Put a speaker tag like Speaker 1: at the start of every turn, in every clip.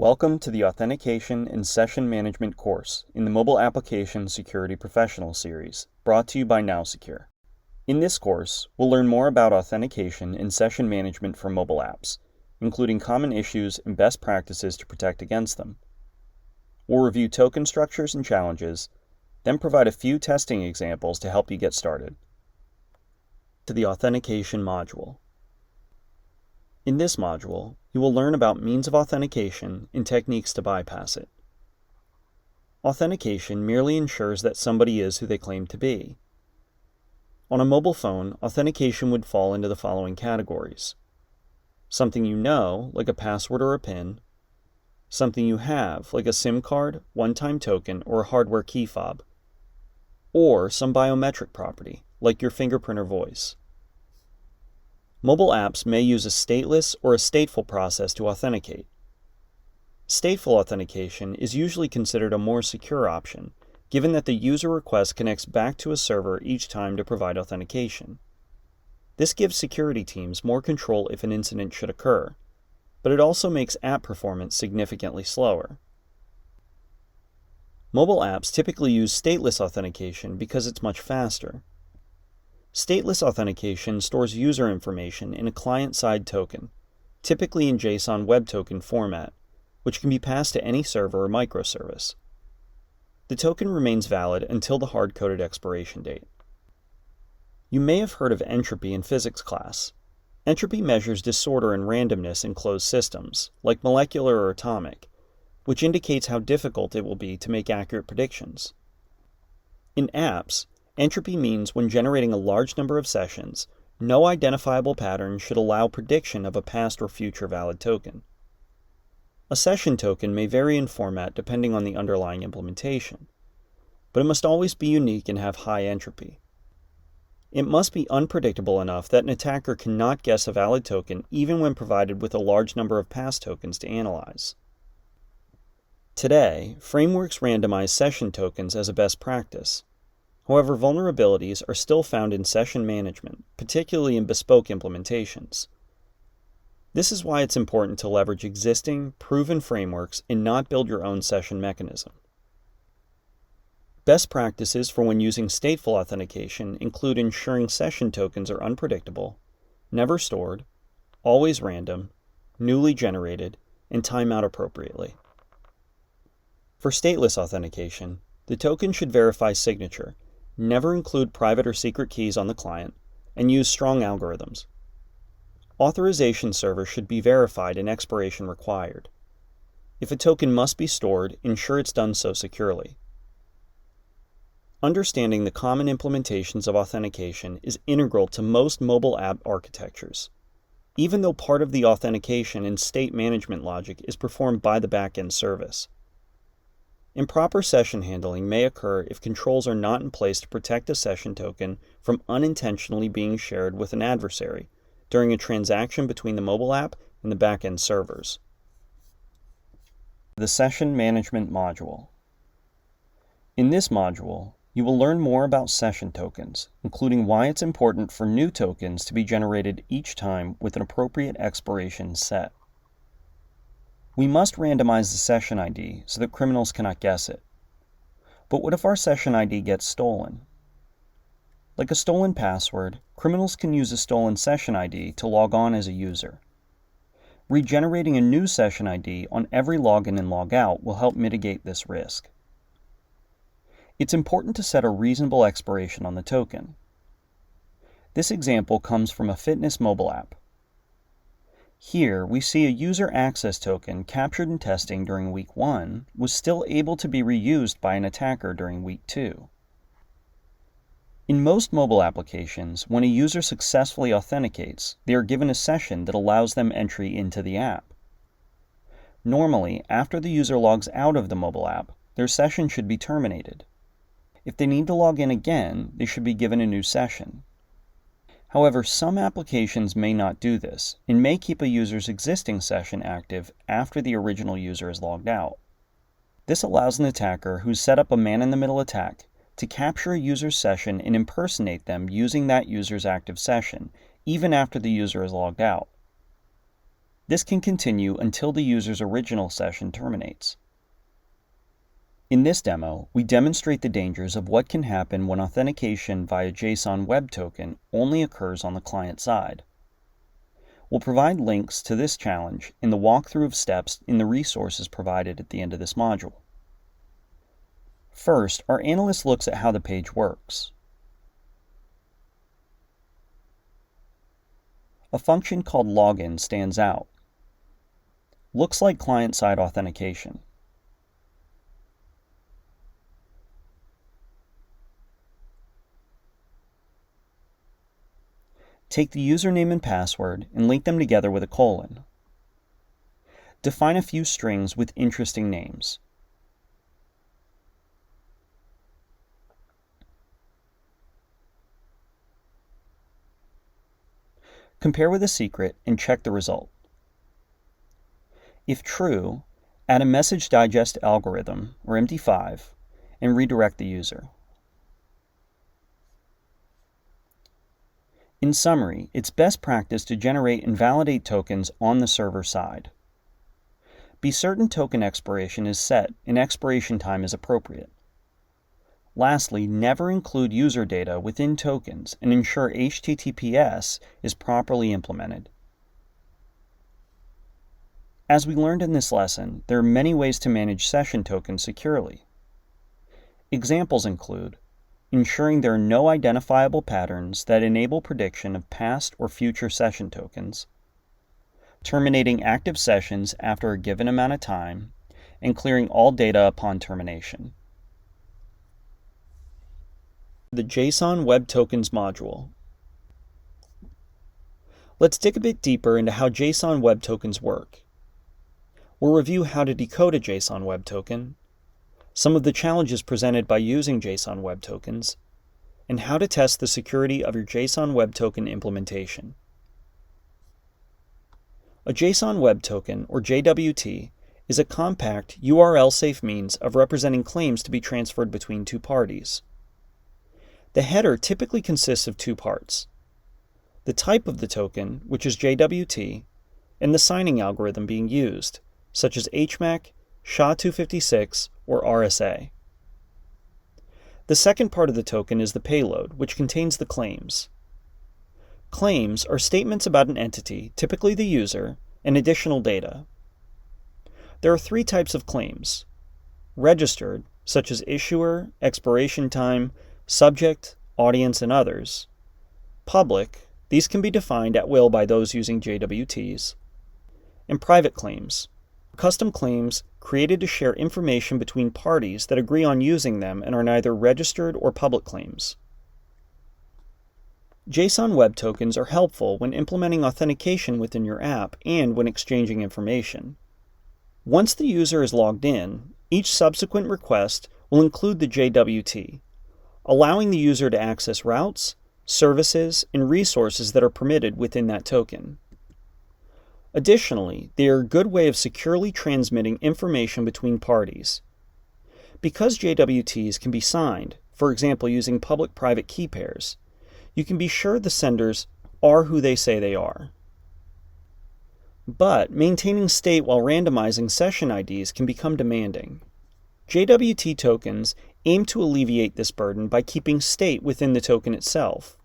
Speaker 1: Welcome to the Authentication and Session Management course in the Mobile Application Security Professional Series, brought to you by NowSecure. In this course, we'll learn more about authentication and session management for mobile apps, including common issues and best practices to protect against them. We'll review token structures and challenges, then provide a few testing examples to help you get started. To the Authentication module. In this module, you will learn about means of authentication and techniques to bypass it. Authentication merely ensures that somebody is who they claim to be. On a mobile phone, authentication would fall into the following categories: something you know, like a password or a PIN; something you have, like a SIM card, one-time token, or a hardware key fob; or some biometric property, like your fingerprint or voice. Mobile apps may use a stateless or a stateful process to authenticate. Stateful authentication is usually considered a more secure option, given that the user request connects back to a server each time to provide authentication. This gives security teams more control if an incident should occur, but it also makes app performance significantly slower. Mobile apps typically use stateless authentication because it's much faster. Stateless authentication stores user information in a client-side token, typically in JSON Web Token format, which can be passed to any server or microservice. The token remains valid until the hard-coded expiration date. You may have heard of entropy in physics class. Entropy measures disorder and randomness in closed systems, like molecular or atomic, which indicates how difficult it will be to make accurate predictions. In apps, entropy means when generating a large number of sessions, no identifiable pattern should allow prediction of a past or future valid token. A session token may vary in format depending on the underlying implementation, but it must always be unique and have high entropy. It must be unpredictable enough that an attacker cannot guess a valid token even when provided with a large number of past tokens to analyze. Today, frameworks randomize session tokens as a best practice. However, vulnerabilities are still found in session management, particularly in bespoke implementations. This is why it's important to leverage existing, proven frameworks and not build your own session mechanism. Best practices for when using stateful authentication include ensuring session tokens are unpredictable, never stored, always random, newly generated, and time out appropriately. For stateless authentication, the token should verify signature, never include private or secret keys on the client, and use strong algorithms. Authorization servers should be verified and expiration required. If a token must be stored, ensure it's done so securely. Understanding the common implementations of authentication is integral to most mobile app architectures, even though part of the authentication and state management logic is performed by the backend service. Improper session handling may occur if controls are not in place to protect a session token from unintentionally being shared with an adversary during a transaction between the mobile app and the backend servers. The Session Management module. In this module, you will learn more about session tokens, including why it's important for new tokens to be generated each time with an appropriate expiration set. We must randomize the session ID so that criminals cannot guess it. But what if our session ID gets stolen? Like a stolen password, criminals can use a stolen session ID to log on as a user. Regenerating a new session ID on every login and logout will help mitigate this risk. It's important to set a reasonable expiration on the token. This example comes from a fitness mobile app. Here, we see a user access token captured in testing during week 1 was still able to be reused by an attacker during week 2. In most mobile applications, when a user successfully authenticates, they are given a session that allows them entry into the app. Normally, after the user logs out of the mobile app, their session should be terminated. If they need to log in again, they should be given a new session. However, some applications may not do this and may keep a user's existing session active after the original user is logged out. This allows an attacker who's set up a man-in-the-middle attack to capture a user's session and impersonate them using that user's active session, even after the user is logged out. This can continue until the user's original session terminates. In this demo, we demonstrate the dangers of what can happen when authentication via JSON Web Token only occurs on the client side. We'll provide links to this challenge in the walkthrough of steps in the resources provided at the end of this module. First, our analyst looks at how the page works. A function called login stands out. Looks like client-side authentication. Take the username and password and link them together with a colon. Define a few strings with interesting names. Compare with a secret and check the result. If true, add a message digest algorithm, or MD5, and redirect the user. In summary, it's best practice to generate and validate tokens on the server side. Be certain token expiration is set and expiration time is appropriate. Lastly, never include user data within tokens and ensure HTTPS is properly implemented. As we learned in this lesson, there are many ways to manage session tokens securely. Examples include ensuring there are no identifiable patterns that enable prediction of past or future session tokens, terminating active sessions after a given amount of time, and clearing all data upon termination. The JSON Web Tokens module. Let's dig a bit deeper into how JSON Web Tokens work. We'll review how to decode a JSON Web Token, some of the challenges presented by using JSON Web Tokens, and how to test the security of your JSON Web Token implementation. A JSON Web Token, or JWT, is a compact, URL-safe means of representing claims to be transferred between two parties. The header typically consists of two parts: the type of the token, which is JWT, and the signing algorithm being used, such as HMAC, SHA-256, or RSA. The second part of the token is the payload, which contains the claims. Claims are statements about an entity, typically the user, and additional data. There are three types of claims: registered, such as issuer, expiration time, subject, audience, and others; public, these can be defined at will by those using JWTs; and private claims, custom claims created to share information between parties that agree on using them and are neither registered or public claims. JSON Web Tokens are helpful when implementing authentication within your app and when exchanging information. Once the user is logged in, each subsequent request will include the JWT, allowing the user to access routes, services, and resources that are permitted within that token. Additionally, they are a good way of securely transmitting information between parties. Because JWTs can be signed, for example using public-private key pairs, you can be sure the senders are who they say they are. But maintaining state while randomizing session IDs can become demanding. JWT tokens aim to alleviate this burden by keeping state within the token itself.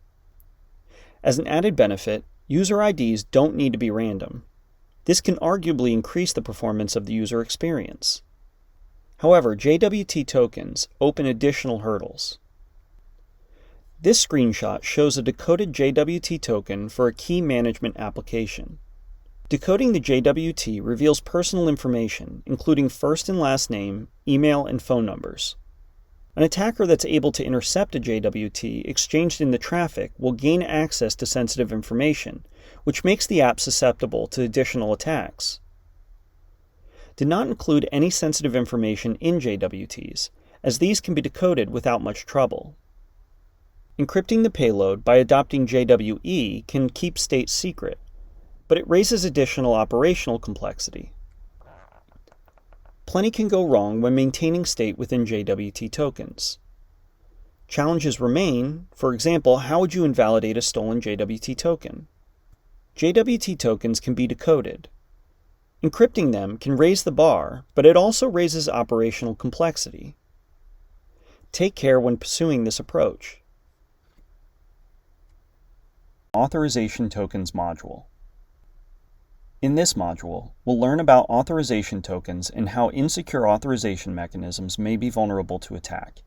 Speaker 1: As an added benefit, user IDs don't need to be random. This can arguably increase the performance of the user experience. However, JWT tokens open additional hurdles. This screenshot shows a decoded JWT token for a key management application. Decoding the JWT reveals personal information, including first and last name, email, and phone numbers. An attacker that's able to intercept a JWT exchanged in the traffic will gain access to sensitive information, which makes the app susceptible to additional attacks. Do not include any sensitive information in JWTs, as these can be decoded without much trouble. Encrypting the payload by adopting JWE can keep state secret, but it raises additional operational complexity. Plenty can go wrong when maintaining state within JWT tokens. Challenges remain. For example, how would you invalidate a stolen JWT token? JWT tokens can be decoded, Encrypting them can raise the bar, but it also raises operational complexity. Take care when pursuing this approach. Authorization Tokens module. In this module, we'll learn about authorization tokens and how insecure authorization mechanisms may be vulnerable to attack.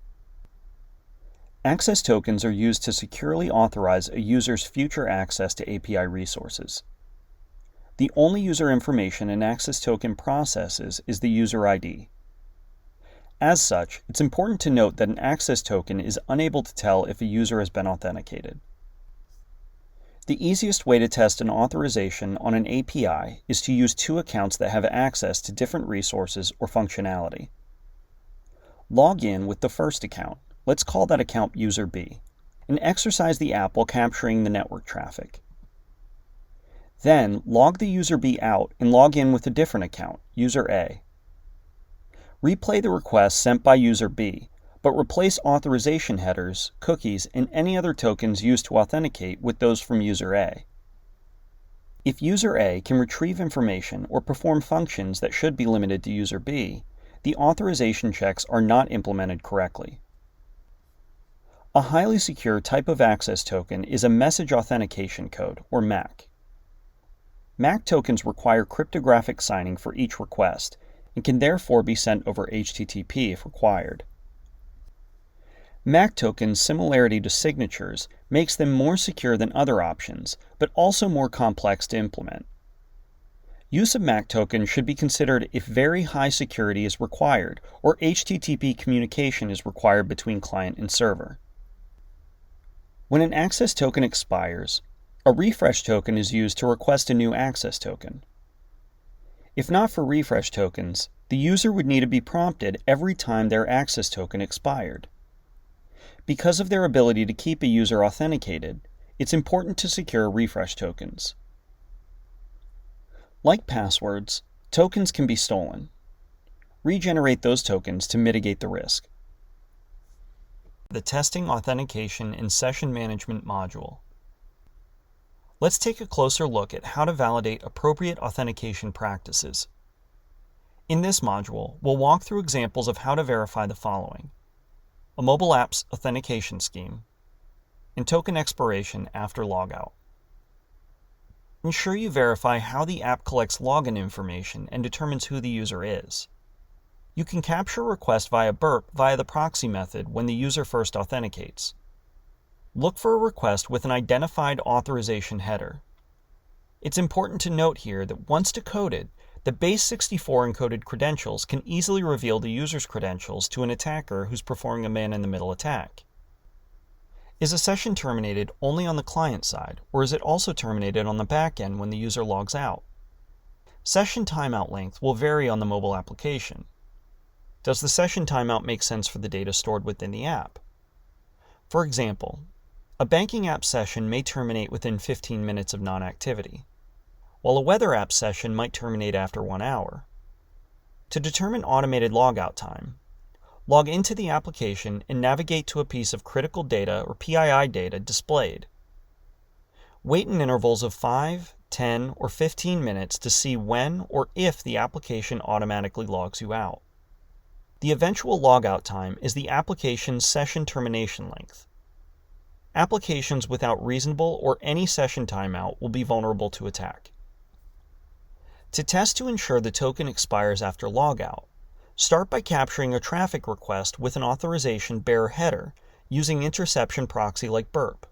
Speaker 1: Access tokens are used to securely authorize a user's future access to API resources. The only user information an access token processes is the user ID. As such, it's important to note that an access token is unable to tell if a user has been authenticated. The easiest way to test an authorization on an API is to use two accounts that have access to different resources or functionality. Log in with the first account. Let's call that account user B, and exercise the app while capturing the network traffic. Then log the user B out and log in with a different account, user A. Replay the request sent by user B, but replace authorization headers, cookies, and any other tokens used to authenticate with those from user A. If user A can retrieve information or perform functions that should be limited to user B, the authorization checks are not implemented correctly. A highly secure type of access token is a message authentication code, or MAC. MAC tokens require cryptographic signing for each request and can therefore be sent over HTTP if required. MAC tokens' similarity to signatures makes them more secure than other options, but also more complex to implement. Use of MAC tokens should be considered if very high security is required or HTTP communication is required between client and server. When an access token expires, a refresh token is used to request a new access token. If not for refresh tokens, the user would need to be prompted every time their access token expired. Because of their ability to keep a user authenticated, it's important to secure refresh tokens. Like passwords, tokens can be stolen. Regenerate those tokens to mitigate the risk. The Testing, Authentication, and Session Management module. Let's take a closer look at how to validate appropriate authentication practices. In this module, we'll walk through examples of how to verify the following: a mobile app's authentication scheme, and token expiration after logout. Ensure you verify how the app collects login information and determines who the user is. You can capture a request via burp via the proxy method when the user first authenticates. Look for a request with an identified authorization header. It's important to note here that once decoded, the base 64 encoded credentials can easily reveal the user's credentials to an attacker who's performing a man-in-the-middle attack. Is a session terminated only on the client side, or is it also terminated on the back end when the user logs out? Session timeout length will vary on the mobile application. Does the session timeout make sense for the data stored within the app? For example, a banking app session may terminate within 15 minutes of non-activity, while a weather app session might terminate after 1 hour. To determine automated logout time, log into the application and navigate to a piece of critical data or PII data displayed. Wait in intervals of 5, 10, or 15 minutes to see when or if the application automatically logs you out. The eventual logout time is the application's session termination length. Applications without reasonable or any session timeout will be vulnerable to attack. To test to ensure the token expires after logout, start by capturing a traffic request with an authorization bearer header using interception proxy like burp.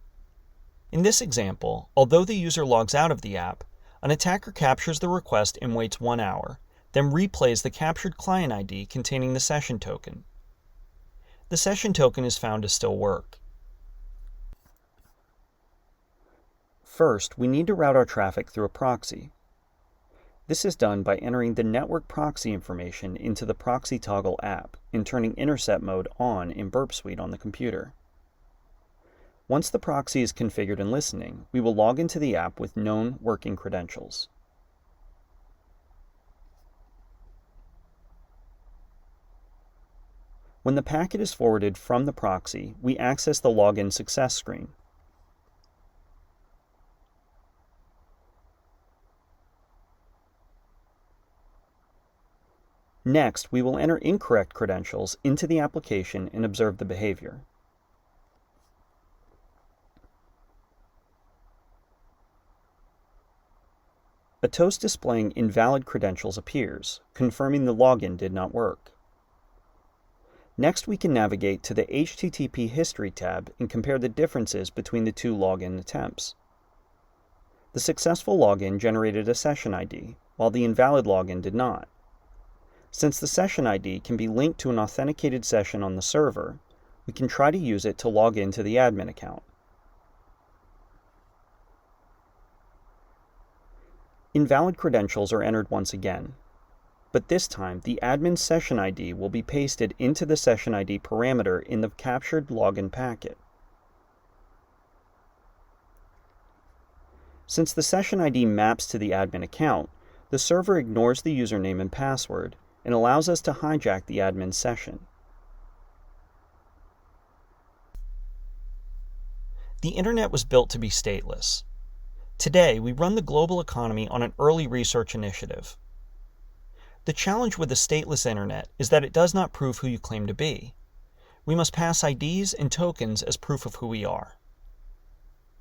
Speaker 1: In this example, although the user logs out of the app, an attacker captures the request and waits 1 hour, then replays the captured client ID containing the session token. The session token is found to still work. First, we need to route our traffic through a proxy. This is done by entering the network proxy information into the Proxy Toggle app and turning intercept mode on in Burp Suite on the computer. Once the proxy is configured and listening, we will log into the app with known working credentials. When the packet is forwarded from the proxy, we access the login success screen. Next, we will enter incorrect credentials into the application and observe the behavior. A toast displaying invalid credentials appears, confirming the login did not work. Next, we can navigate to the HTTP History tab and compare the differences between the two login attempts. The successful login generated a session ID, while the invalid login did not. Since the session ID can be linked to an authenticated session on the server, we can try to use it to log into the admin account. Invalid credentials are entered once again, but this time the admin session ID will be pasted into the session ID parameter in the captured login packet. Since the session ID maps to the admin account, the server ignores the username and password and allows us to hijack the admin session. The internet was built to be stateless. Today, we run the global economy on an early research initiative. The challenge with the stateless internet is that it does not prove who you claim to be. We must pass IDs and tokens as proof of who we are.